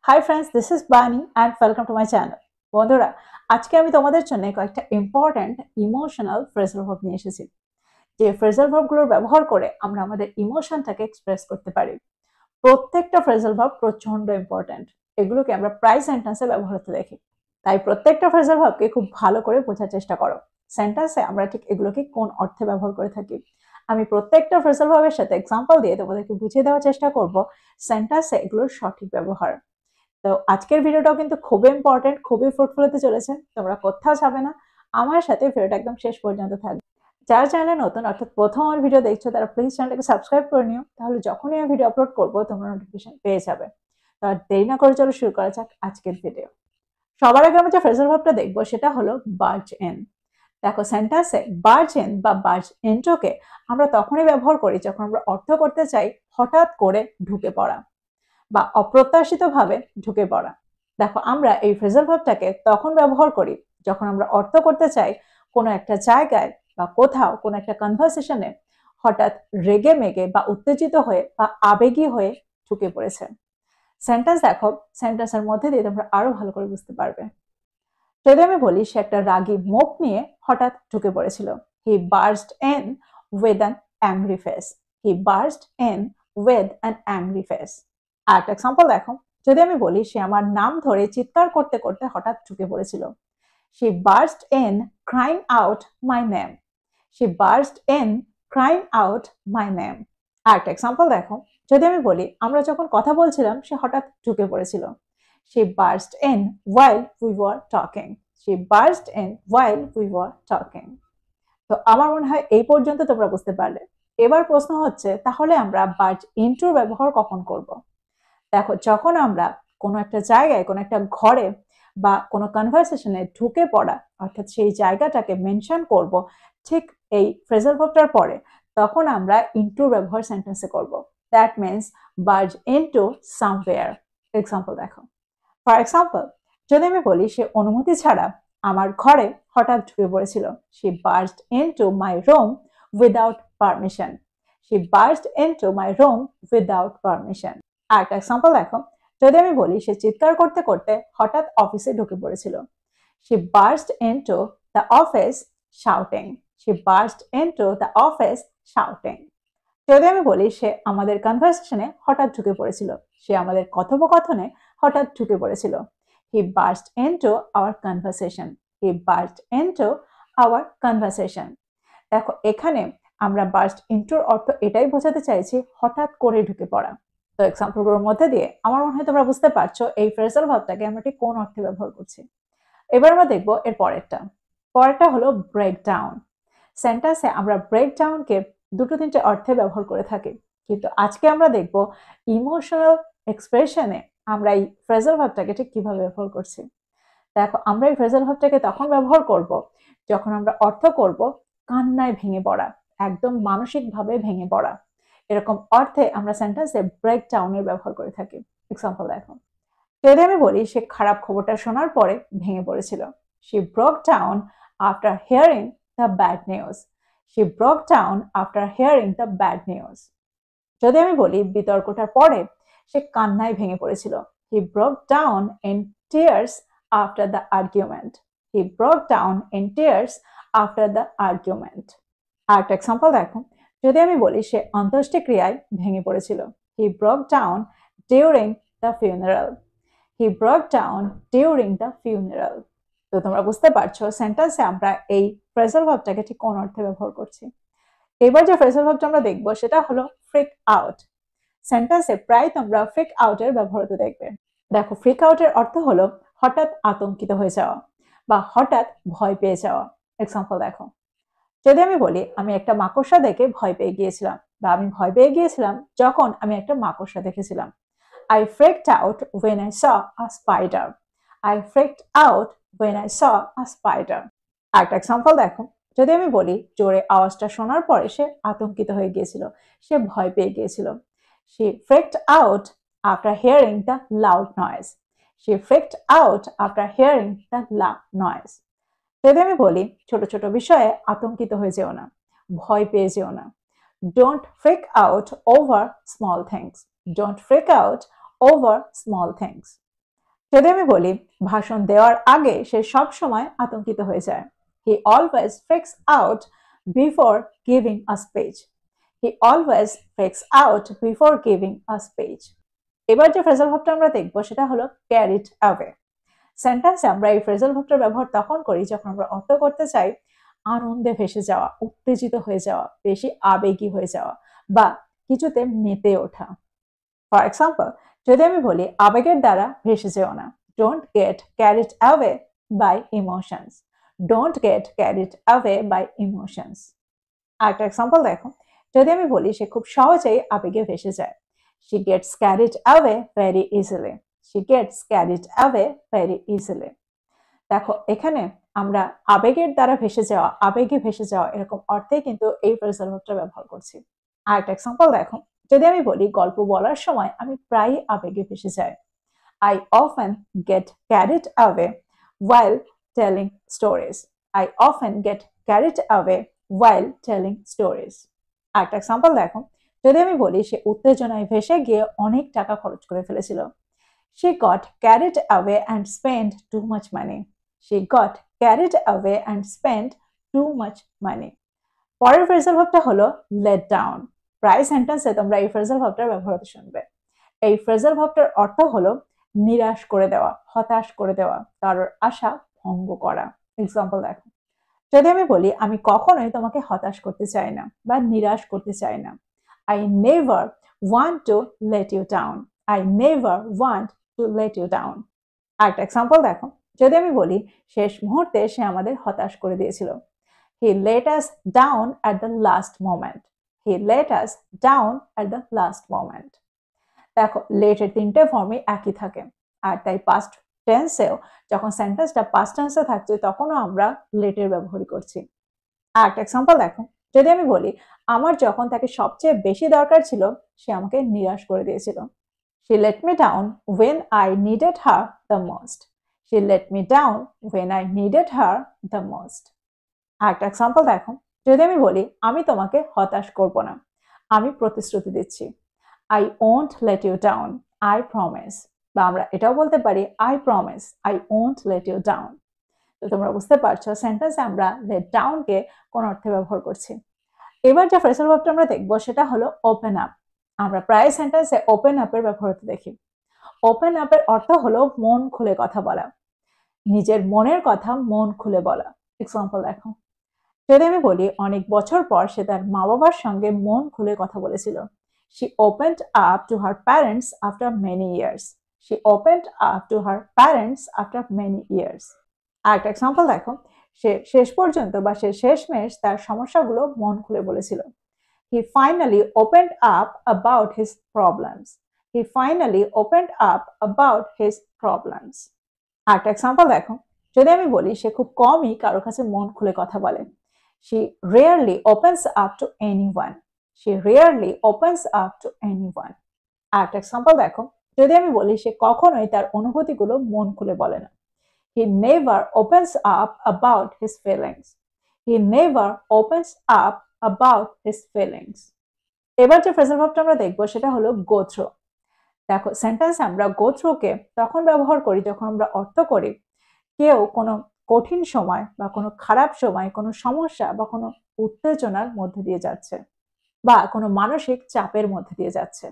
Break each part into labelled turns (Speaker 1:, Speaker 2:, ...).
Speaker 1: Hi friends, this is বানি and welcome to my channel. বন্ধুরা, আজকে আমি তোমাদের জন্য কয়েকটা ইম্পর্ট্যান্ট ইমোশনাল ফ্রেজাল ভার্ব নিয়ে এসেছি। যে ফ্রেজাল ভার্বগুলোর ব্যবহার করে আমরা আমাদের ইমোশনটাকে এক্সপ্রেস করতে পারি। প্রত্যেকটা ফ্রেজাল ভার্ব প্রচন্ড ইম্পর্ট্যান্ট। এগুলোকে আমরা প্রায় সেন্টেন্সে ব্যবহার হতে দেখি। তাই প্রত্যেকটা ফ্রেজাল ভার্বকে খুব ভালো করে বোঝার চেষ্টা করো। সেন্টেন্সে আমরা ঠিক এগুলোকে কোন অর্থে ব্যবহার করে থাকি। আমি প্রত্যেকটা ফ্রেজাল ভার্বের সাথে এক্সাম্পল দিয়ে তোমাদেরকে বুঝিয়ে দেওয়ার চেষ্টা করব সেন্টেন্সে এগুলোর সঠিক ব্যবহার। তো আজকের ভিডিওটাও কিন্তু খুবই ইম্পর্টেন্ট, খুবই ফ্রুটফুল হতে চলেছে। তোমরা কোথাও যাবে না, আমার সাথে ভিডিওটা একদম শেষ পর্যন্ত থাকবে। যারা চ্যানেলে নতুন অর্থাৎ প্রথম আমার ভিডিও দেখছো তারা প্লিজ চ্যানেলটাকে সাবস্ক্রাইব করে নিও, তাহলে যখনই আমি ভিডিও আপলোড করবো তোমরা নোটিফিকেশন পেয়ে যাবে। তো আর দেরি না করে চলো শুরু করা যাক আজকের ভিডিও। সবার আগে আমরা যে ফ্রেজাল ভার্বটা দেখবো সেটা হলো বার্জ ইন। দেখো, সেন্টেন্সে বার্জ ইন বা বার্জ ইনটোকে আমরা তখনই ব্যবহার করি যখন আমরা অর্থ করতে চাই হঠাৎ করে ঢুকে পড়া বা অপ্রত্যাশিতভাবে ঢুকে পড়া। দেখো, আমরা এই ফ্রেজাল ভার্বটাকে তখন ব্যবহার করি যখন আমরা অর্থ করতে চাই কোনো একটা জায়গায় বা কোথাও কোনো একটা কনভারসেশনে হঠাৎ রেগে মেগে বা উত্তেজিত হয়ে বা আবেগী হয়ে ঢুকে পড়েছে। সেন্টেন্স দেখো, সেন্টেন্সের মধ্যে দিয়ে তোমরা আরো ভালো করে বুঝতে পারবে। যদি আমি বলি সে একটা রাগী মুখ নিয়ে হঠাৎ ঢুকে পড়েছিল, he burst in with an angry face. He burst in with an angry face. আর একটা এক্সাম্পল দেখো, যদি আমি বলি সে আমার নাম ধরে চিৎকার করতে করতে হঠাৎ ঢুকে পড়েছিল, she burst in crying out my name. she burst in crying out my name. আর একটা এক্সাম্পল দেখো, যদি আমি বলি আমরা যখন কথা বলছিলাম সে হঠাৎ ঢুকে পড়েছিল, she burst in while we were talking. she burst in while we were talking. তো আমার মনে হয় এই পর্যন্ত তোমরা বুঝতে পারলে। এবার প্রশ্ন হচ্ছে, তাহলে আমরা বার্জ ইনটুর ব্যবহার কখন করব? দেখো, যখন আমরা কোনো একটা জায়গায়, কোনো একটা ঘরে বা কোনো কনভারসেশনে ঢুকে পড়া অর্থাৎ সেই জায়গাটাকে মেনশন করব ঠিক এই ফ্রেজাল ভার্বটার পরে, তখন আমরা ইনটুর ব্যবহার সেন্টেন্সে করব। That means barge into somewhere. Example দেখো। ফর এক্সাম্পল, যদি আমি বলি সে অনুমতি ছাড়া আমার ঘরে হঠাৎ ঢুকে পড়েছিল, she burst into my room without permission. she burst into my room without permission. আর একটা এক্সাম্পল দেখো, যদি আমি বলি সে চিৎকার করতে করতে হঠাৎ অফিসে ঢুকে পড়েছিল, she burst into the office shouting. she burst into the office shouting. যদি আমি বলি সে আমাদের কনভারসেশনে হঠাৎ ঢুকে পড়েছিল, সে আমাদের কথোপকথনে হঠাৎ ঢুকে পড়েছিল, he burst into our conversation. he burst into our conversation. দেখো, এখানে আমরা বার্স্ট ইনটুর অর্থ এটাই বোঝাতে চাইছি হঠাৎ করে ঢুকে পড়া। তো এক্সাম্পলগুলোর মধ্যে দিয়ে আমার মনে হয় তোমরা বুঝতে পারছো এই ফ্রেজাল ভার্বটাকে আমরা ঠিক কোন অর্থে ব্যবহার করছি। এবার আমরা দেখবো এর পরেরটা হলো ব্রেক ডাউন। সেন্টেন্সে আমরা ব্রেক ডাউনকে দুটো তিনটে অর্থে ব্যবহার করে থাকি, কিন্তু আজকে আমরা দেখবো ইমোশনাল এক্সপ্রেশনে আমরা এই ফ্রেজাল ভার্বটাকে ঠিক কিভাবে ব্যবহার করছি। দেখো, আমরা এই ফ্রেজাল ভার্বটাকে তখন ব্যবহার করব যখন আমরা অর্থ করব কান্নায় ভেঙে পড়া, একদম মানসিকভাবে ভেঙে পড়া। এরকম অর্থে আমরা সেন্টেন্সে ব্রেক ডাউনের ব্যবহার করে থাকি। এক্সাম্পল দেখো, যদি আমি বলি সে খারাপ খবরটা শোনার পরে ভেঙে পড়েছিল, she broke down after hearing the bad news. she broke down after hearing the bad news. যদি আমি বলি বিতর্কটার পরে সে কান্নায় ভেঙে পড়েছিল, he broke down in tears after the argument. he broke down in tears after the argument. আর একটা example দেখো, যদি আমি বলি সে অন্ত্যেষ্টিক্রিয়ায় ভেঙে পড়েছিল, he broke down during the funeral. he broke down during the funeral. তো তোমরা বুঝতে পারছো সেন্টেন্সে আমরা এই ফ্রেজাল ভার্বটাকে ঠিক কোন অর্থে ব্যবহার করছি। এবার যে ফ্রেজাল ভার্বটা আমরা দেখবো সেটা হলো ফ্রিক আউট। সেন্টেন্সে প্রায় তোমরা ফ্রিক আউটের ব্যবহার দেখবে। দেখো, ফ্রিক আউটের অর্থ হলো হঠাৎ আতঙ্কিত হয়ে যাওয়া বা হঠাৎ ভয় পেয়ে যাওয়া। এক্সাম্পল দেখো, যদি আমি বলি আমি একটা মাকড়সা দেখে ভয় পেয়ে গিয়েছিলাম বা আমি ভয় পেয়ে গিয়েছিলাম যখন আমি একটা মাকড়সা দেখেছিলাম, I freaked out when I saw a spider. I freaked out when I saw a spider. আরেকটা এক্সাম্পল দেখো, যদি আমি বলি জোরে আওয়াজটা শোনার পরে সে আতঙ্কিত হয়ে গিয়েছিল, সে ভয় পেয়ে গিয়েছিল, she freaked out after hearing the loud noise. she freaked out after hearing the loud noise. যদি আমি বলি ছোট ছোট বিষয়ে আতঙ্কিত হয়ে যেও না, ভয় পেয়ে যেও না, don't freak out over small things. don't freak out over small things. যদি আমি বলি ভাষণ দেওয়ার আগে সে সব সময় আতঙ্কিত হয়ে যায়, he always freaks out before giving a speech. He always freaks out before giving a speech. এবার যে ফ্রেজাল ভার্বটা আমরা দেখবো সেটা হলো ক্যারিড অ্যাওয়ে। সেন্টেন্সে আমরা এই ফ্রেজাল ভার্বটার ব্যবহার তখন করি যখন আমরা অর্থ করতে চাই আনন্দে ভেসে যাওয়া, উত্তেজিত হয়ে যাওয়া, বেশি আবেগী হয়ে যাওয়া বা কিছুতে মেতে ওঠা। ফর এক্সাম্পল, যদি আমি বলি আবেগের দ্বারা ভেসে যেও না, don't get carried away by emotions. Don't get carried away by emotions. আরেকটা এক্সাম্পল দেখো, যদি আমি বলি সে খুব সহজেই আবেগে ভেসে যায়, she gets carried away very easily. she gets carried away very easily. দেখো এখানে আমরা আবেগের দ্বারা ভেসে যাওয়া, আবেগে ভেসে যাওয়া এরকম অর্থে কিন্তু এই ফ্রেজাল ভার্বটা ব্যবহার করছি। আরেকটা এক্সাম্পল দেখো, যদি আমি বলি গল্প বলার সময় আমি প্রায়ই আবেগে ভেসে যাই, I often get carried away while telling stories. I often get carried away while telling stories. আরেকটা এক্সাম্পল দেখো, যদি আমি বলি সে উত্তেজনায় ভেসে গিয়ে অনেক টাকা খরচ করে ফেলেছিল, she got carried away and spent too much money. she got carried away and spent too much money. পরের ফ্রেজাল ভার্বটা হলো let down। প্রায় সেন্টেন্সে তোমরা এই ফ্রেজাল ভার্বটার ব্যবহার শুনবে। এই ফ্রেজাল ভার্বটার অর্থ হলো নিরাশ করে দেওয়া, হতাশ করে দেওয়া, কারোর আশা ভঙ্গ করা। এক্সাম্পল দেখো, যদি আমি বলি আমি কখনোই তোমাকে হতাশ করতে চাই না বা নিরাশ করতে চাই না, I never want to let you down. I never want to let you down. আরেকটা এক্সাম্পল দেখো, যদি আমি বলি শেষ মুহূর্তে সে আমাদের হতাশ করে দিয়েছিল, he let us down at the last moment. he let us down at the last moment. দেখো লেটের তিনটে ফর্মই একই থাকে, আর তাই পাস্ট টেন্সেও যখন সেন্টেন্সটা পাস্ট টেন্সে থাকছে তখনও আমরা লেটের ব্যবহার করছি। আর একটা এক্সাম্পল দেখো, যদি আমি বলি আমার যখন তাকে সবচেয়ে বেশি দরকার ছিল সে আমাকে নিরাশ করে দিয়েছিল, she let me down when I needed her the most. she let me down when I needed her the most. আর একটা এক্সাম্পল দেখো, যদি আমি বলি আমি তোমাকে হতাশ করব না, আমি প্রতিশ্রুতি দিচ্ছি, I won't let you down, I promise. বা আমরা এটাও বলতে পারি I promise, I won't let you down. তো তোমরা বুঝতে পারছো সেন্টেন্সে আমরা let down কে কোন অর্থে ব্যবহার করছি। এবার যে ফ্রেজাল ভার্বটা আমরা দেখবো সেটা হলো ওপেন আপ। আমরা প্রায় সেন্টেন্সে ওপেন আপের ব্যবহার দেখি। ওপেন আপের অর্থ হলো মন খুলে কথা বলা, নিজের মনের কথা মন খুলে বলা। এক্সাম্পল দেখো, যদি আমি বলি অনেক বছর পর সে তার মা বাবার সঙ্গে মন খুলে কথা বলেছিল, she opened up to her parents after many years. she opened up to her parents after many years. আরেকটা এক্সাম্পল দেখো, সে শেষ পর্যন্ত বা সে শেষমেশ তার সমস্যাগুলো মন খুলে বলেছিল, he finally opened up about his problems. he finally opened up about his problems. আরেকটা এক্সাম্পল দেখো, যদি আমি বলি সে খুব কমই কারো কাছে মন খুলে কথা বলে, she rarely opens up to anyone. she rarely opens up to anyone. আরেকটা এক্সাম্পল দেখো, যদি আমি বলি সে কখনোই তার অনুভূতিগুলো মন খুলে বলে না, he never opens up about his feelings. he never opens up about his feelings. এবার যে ফ্রেজাল ভার্বটা আমরা দেখবো সেটা হলো go through। দেখো সেন্টেন্স আমরা go through কে তখন ব্যবহার করি যখন আমরা অর্থ করি কেউ কোনো কঠিন সময় বা কোনো খারাপ সময়, কোনো সমস্যা বা কোনো উত্তেজনার মধ্যে দিয়ে যাচ্ছে বা কোনো মানসিক চাপের মধ্যে দিয়ে যাচ্ছে।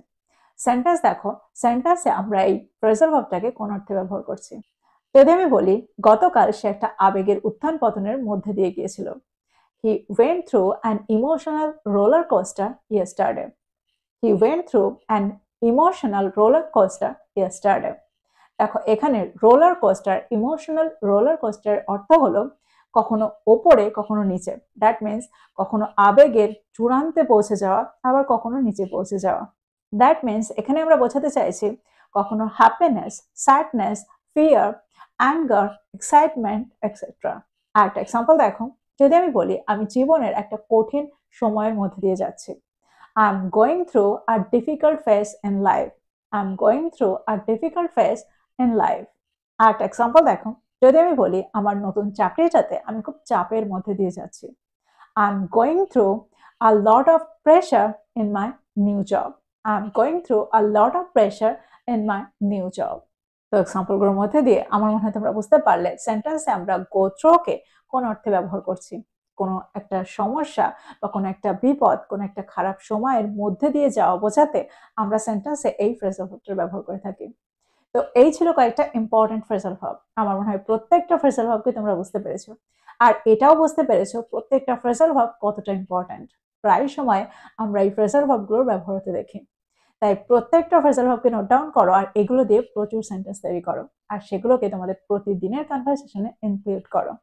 Speaker 1: সেন্টেন্স দেখো, সেন্টেন্সে আমরা এই ফ্রেজাল ভার্বটাকে কোন অর্থে ব্যবহার করছি। যদি আমি বলি গতকাল সে একটা আবেগের উত্থান পতনের মধ্যে দিয়ে গিয়েছিল, he went through an emotional roller coaster yesterday. he went through an emotional roller coaster yesterday. দেখো এখানে roller coaster, emotional roller coaster অর্থ হলো কখনো ওপরে কখনো নিচে। দ্যাট মিনস কখনো আবেগের চূড়ান্তে পৌঁছে যাওয়া আবার কখনো নিচে পৌঁছে যাওয়া। দ্যাট মিনস এখানে আমরা বোঝাতে চাইছি কখনো happiness, sadness, fear, anger, excitement etcetera. আর একটা এক্সাম্পল দেখো, যদি আমি বলি আমি জীবনের একটা কঠিন সময়ের মধ্যে দিয়ে যাচ্ছি, I am going through a difficult phase in life. I am going through a difficult phase in life. আর একটা এক্সাম্পল দেখো, যদি আমি বলি আমার নতুন চাকরিটাতে আমি খুব চাপের মধ্যে দিয়ে যাচ্ছি, I am going through a lot of pressure in my new job. I am going through a lot of pressure in my new job. তো এক্সাম্পলগুলোর মধ্যে দিয়ে আমার মনে হয় তোমরা বুঝতে পারলে সেন্টেন্সে আমরা গো থ্রুকে কোন অর্থে ব্যবহার করছি। কোনো একটা সমস্যা বা কোনো একটা বিপদ, কোনো একটা খারাপ সময়ের মধ্যে দিয়ে যাওয়া বোঝাতে আমরা সেন্টেন্সে এই ফ্রেজাল ভার্বটা ব্যবহার করে থাকি। তো এই ছিল কয়েকটা ইম্পর্টেন্ট ফ্রেজাল ভার্ব। আমার মনে হয় প্রত্যেকটা ফ্রেজাল ভার্বকে তোমরা বুঝতে পেরেছো। আর এটাও বুঝতে পেরেছো প্রত্যেকটা ফ্রেজাল ভার্ব কতটা ইম্পর্টেন্ট। প্রায় সময় আমরা এই ফ্রেজাল ভার্বগুলোর ব্যবহার হতে দেখি। তাই প্রত্যেকটা ফ্রেজাল ভার্বকে নোট ডাউন করো আর এগুলো দিয়ে প্রচুর সেন্টেন্স তৈরি করো। আর সেগুলোকে তোমাদের প্রতিদিনের কনভারসেশনে ইনক্লুড করো।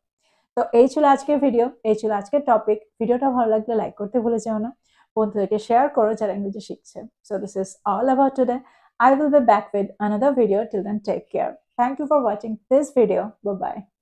Speaker 1: তো এই ছিল আজকের ভিডিও, এই ছিল আজকের টপিক। ভিডিওটা ভালো লাগলে লাইক করতে ভুলে যেও না। বন্ধুদেরকে শেয়ার করো যারা ইংরেজি শিখছে। So this is all about today. I will be back with another video. Till then, take care. Thank you for watching this video. Bye bye.